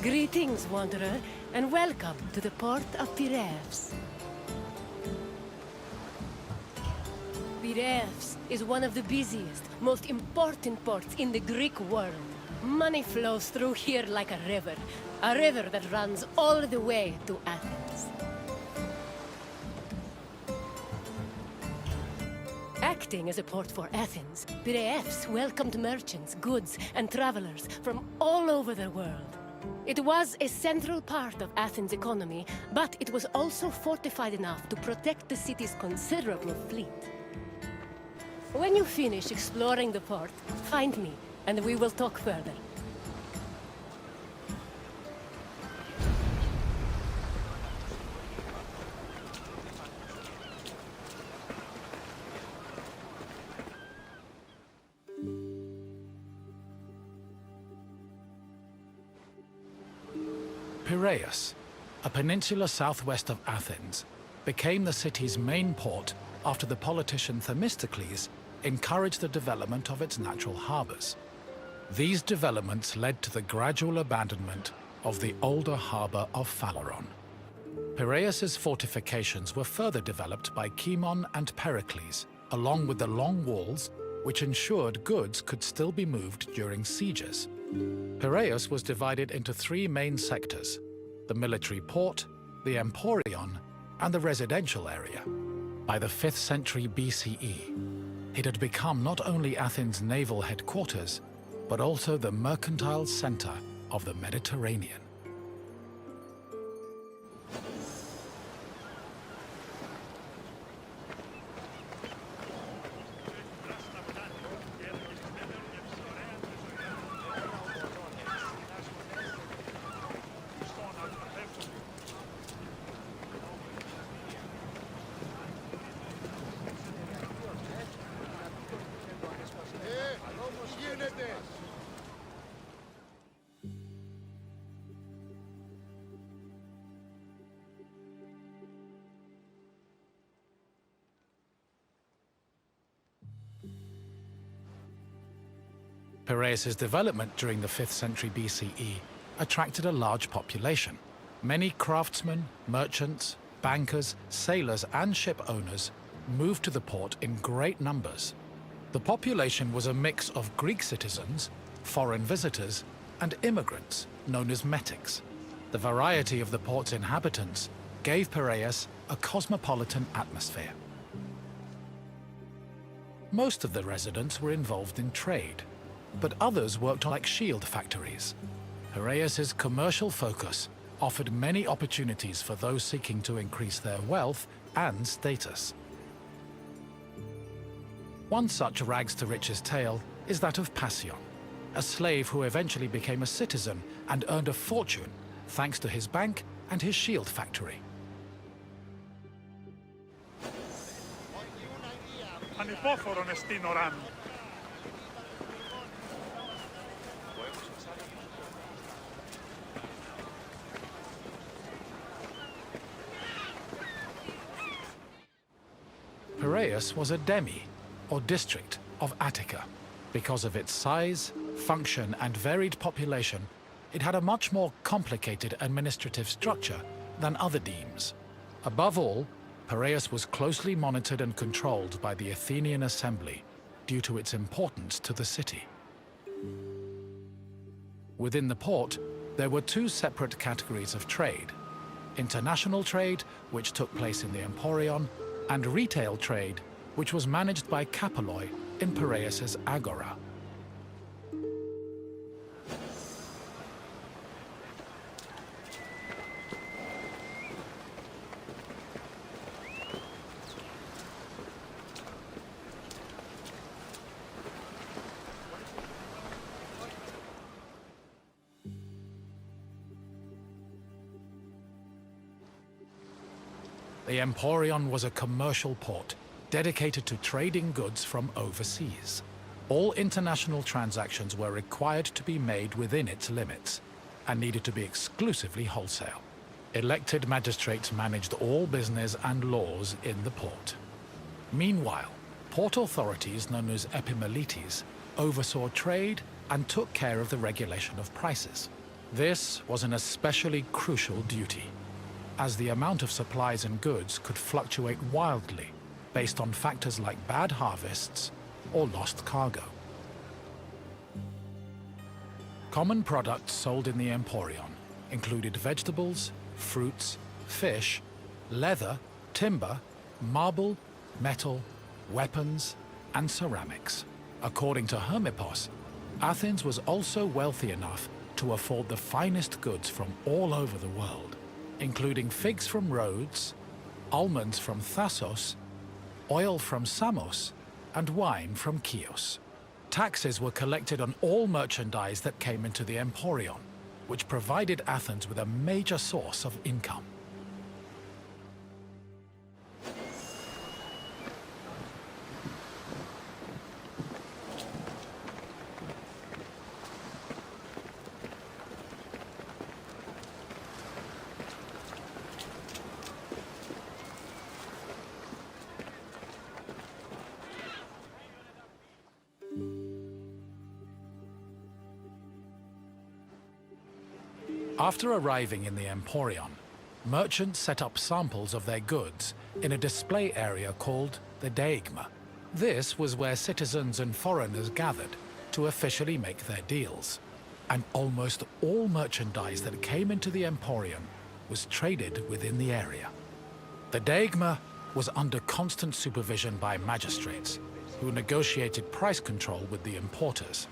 Greetings, wanderer, and welcome to the port of Piraeus. Piraeus is one of the busiest, most important ports in the Greek world. Money flows through here like a river that runs all the way to Athens. Acting as a port for Athens, Piraeus welcomed merchants, goods, and travelers from all over the world. It was a central part of Athens' economy, but it was also fortified enough to protect the city's considerable fleet. When you finish exploring the port, find me, and we will talk further. Piraeus, a peninsula southwest of Athens, became the city's main port after the politician Themistocles encouraged the development of its natural harbors. These developments led to the gradual abandonment of the older harbor of Phaleron. Piraeus's fortifications were further developed by Cimon and Pericles, along with the long walls which ensured goods could still be moved during sieges. Piraeus was divided into three main sectors: the military port, the Emporion, and the residential area. By the 5th century BCE, it had become not only Athens' naval headquarters, but also the mercantile center of the Mediterranean. Piraeus's development during the 5th century BCE attracted a large population. Many craftsmen, merchants, bankers, sailors, and ship owners moved to the port in great numbers. The population was a mix of Greek citizens, foreign visitors, and immigrants known as metics. The variety of the port's inhabitants gave Piraeus a cosmopolitan atmosphere. Most of the residents were involved in trade, but others worked on like shield factories. Piraeus's commercial focus offered many opportunities for those seeking to increase their wealth and status. One such rags-to-riches tale is that of Passion, a slave who eventually became a citizen and earned a fortune thanks to his bank and his shield factory. Ανυπόφορον εστίν οράν. Piraeus was a demi, or district, of Attica. Because of its size, function, and varied population, it had a much more complicated administrative structure than other demes. Above all, Piraeus was closely monitored and controlled by the Athenian assembly due to its importance to the city. Within the port, there were two separate categories of trade: international trade, which took place in the Emporion, and retail trade, which was managed by Kapaloi in Piraeus's agora. The Emporion was a commercial port dedicated to trading goods from overseas. All international transactions were required to be made within its limits and needed to be exclusively wholesale. Elected magistrates managed all business and laws in the port. Meanwhile, port authorities known as epimeletes oversaw trade and took care of the regulation of prices. This was an especially crucial duty, as the amount of supplies and goods could fluctuate wildly based on factors like bad harvests or lost cargo. Common products sold in the Emporion included vegetables, fruits, fish, leather, timber, marble, metal, weapons, and ceramics. According to Hermippos, Athens was also wealthy enough to afford the finest goods from all over the world, including figs from Rhodes, almonds from Thassos, oil from Samos, and wine from Chios. Taxes were collected on all merchandise that came into the Emporion, which provided Athens with a major source of income. After arriving in the Emporion, merchants set up samples of their goods in a display area called the Deigma. This was where citizens and foreigners gathered to officially make their deals. And almost all merchandise that came into the Emporion was traded within the area. The Deigma was under constant supervision by magistrates, who negotiated price control with the importers.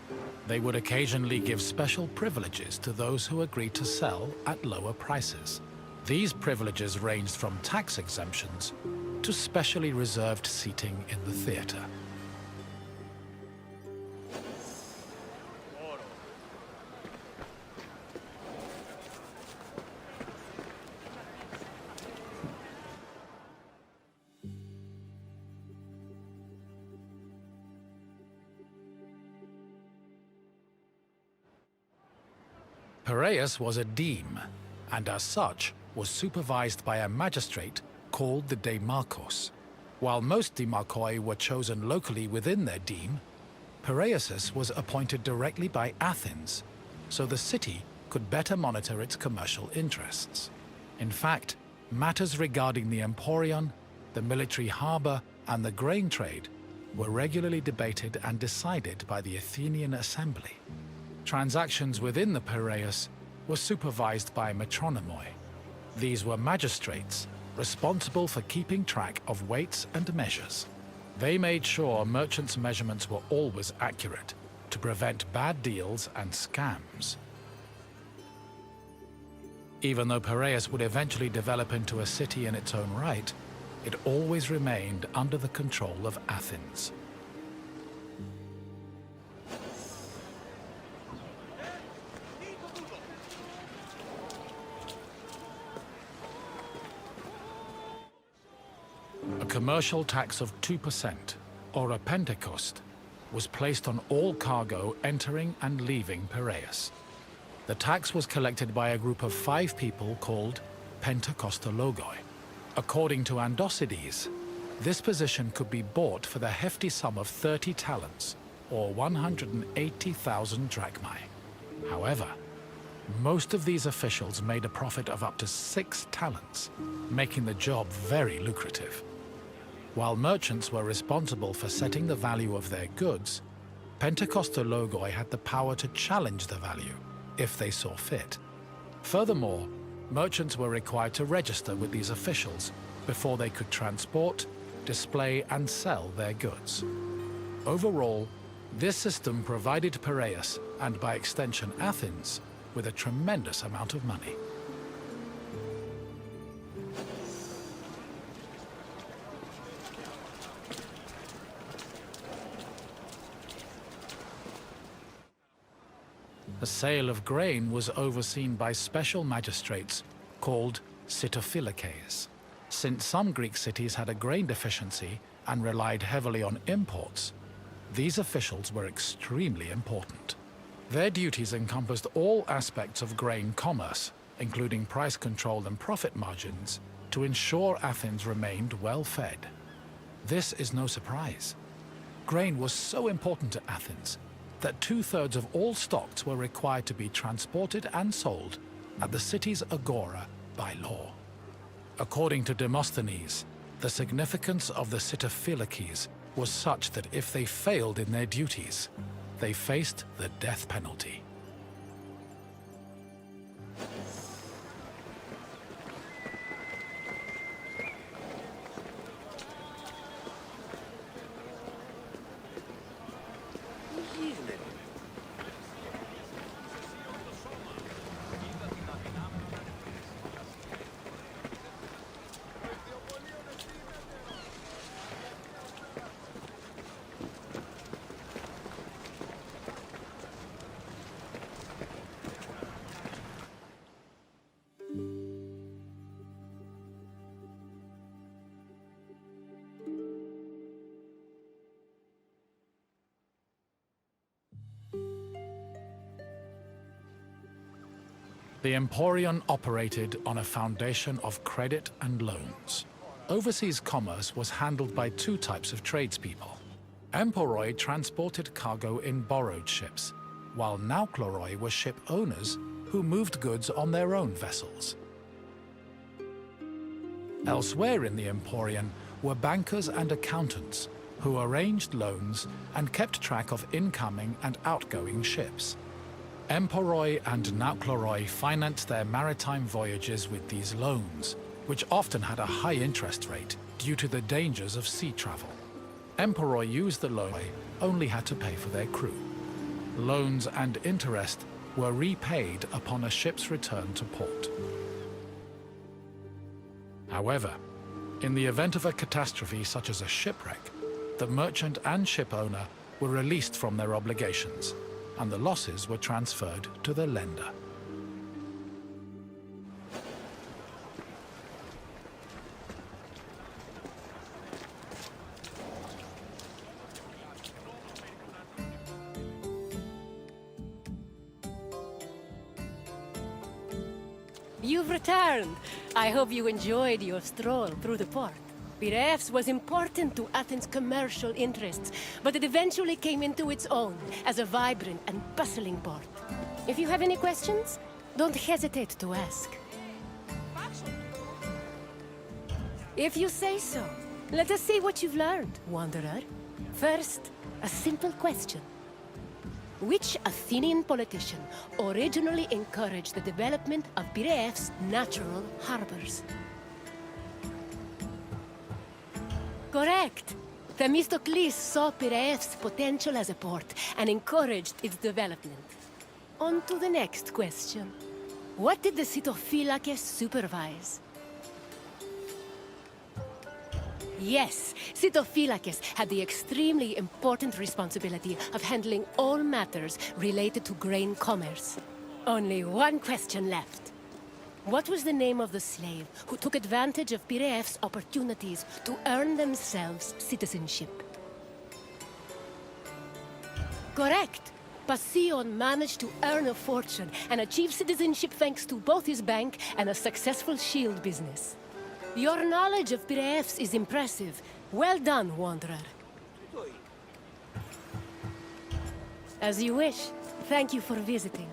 They would occasionally give special privileges to those who agreed to sell at lower prices. These privileges ranged from tax exemptions to specially reserved seating in the theater. Piraeus was a deme, and as such was supervised by a magistrate called the Demarchos. While most demarchoi were chosen locally within their deme, Piraeus was appointed directly by Athens, so the city could better monitor its commercial interests. In fact, matters regarding the Emporion, the military harbor, and the grain trade were regularly debated and decided by the Athenian assembly. Transactions within the Piraeus were supervised by metronomoi. These were magistrates responsible for keeping track of weights and measures. They made sure merchants' measurements were always accurate to prevent bad deals and scams. Even though Piraeus would eventually develop into a city in its own right, it always remained under the control of Athens. A commercial tax of 2%, or a pentecost, was placed on all cargo entering and leaving Piraeus. The tax was collected by a group of 5 people called pentekostologoi. According to Andocides, this position could be bought for the hefty sum of 30 talents, or 180,000 drachmae. However, most of these officials made a profit of up to 6 talents, making the job very lucrative. While merchants were responsible for setting the value of their goods, pentekostologoi had the power to challenge the value if they saw fit. Furthermore, merchants were required to register with these officials before they could transport, display, and sell their goods. Overall, this system provided Piraeus, and by extension Athens, with a tremendous amount of money. The sale of grain was overseen by special magistrates called sitophilakes. Since some Greek cities had a grain deficiency and relied heavily on imports, these officials were extremely important. Their duties encompassed all aspects of grain commerce, including price control and profit margins, to ensure Athens remained well-fed. This is no surprise. Grain was so important to Athens that 2/3 of all stocks were required to be transported and sold at the city's agora by law. According to Demosthenes, the significance of the Sitophilakes was such that if they failed in their duties, they faced the death penalty. The Emporion operated on a foundation of credit and loans. Overseas commerce was handled by two types of tradespeople. Emporoi transported cargo in borrowed ships, while Naukleroi were ship owners who moved goods on their own vessels. Elsewhere in the Emporion were bankers and accountants who arranged loans and kept track of incoming and outgoing ships. Emporoi and Naukleroi financed their maritime voyages with these loans, which often had a high interest rate due to the dangers of sea travel. Emporoi used the loan only had to pay for their crew. Loans and interest were repaid upon a ship's return to port. However, in the event of a catastrophe such as a shipwreck, the merchant and ship owner were released from their obligations, and the losses were transferred to the lender. You've returned. I hope you enjoyed your stroll through the port. Piraeus was important to Athens' commercial interests, but it eventually came into its own as a vibrant and bustling port. If you have any questions, don't hesitate to ask. If you say so, let us see what you've learned, Wanderer. First, a simple question. Which Athenian politician originally encouraged the development of Piraeus' natural harbors? Correct. Themistocles saw Piraeus' potential as a port and encouraged its development. On to the next question. What did the Sitophilakes supervise? Yes, Sitophilakes had the extremely important responsibility of handling all matters related to grain commerce. Only one question left. What was the name of the slave who took advantage of Piraeus' opportunities to earn themselves citizenship? Correct! Passion managed to earn a fortune and achieve citizenship thanks to both his bank and a successful shield business. Your knowledge of Piraeus is impressive. Well done, Wanderer. As you wish. Thank you for visiting.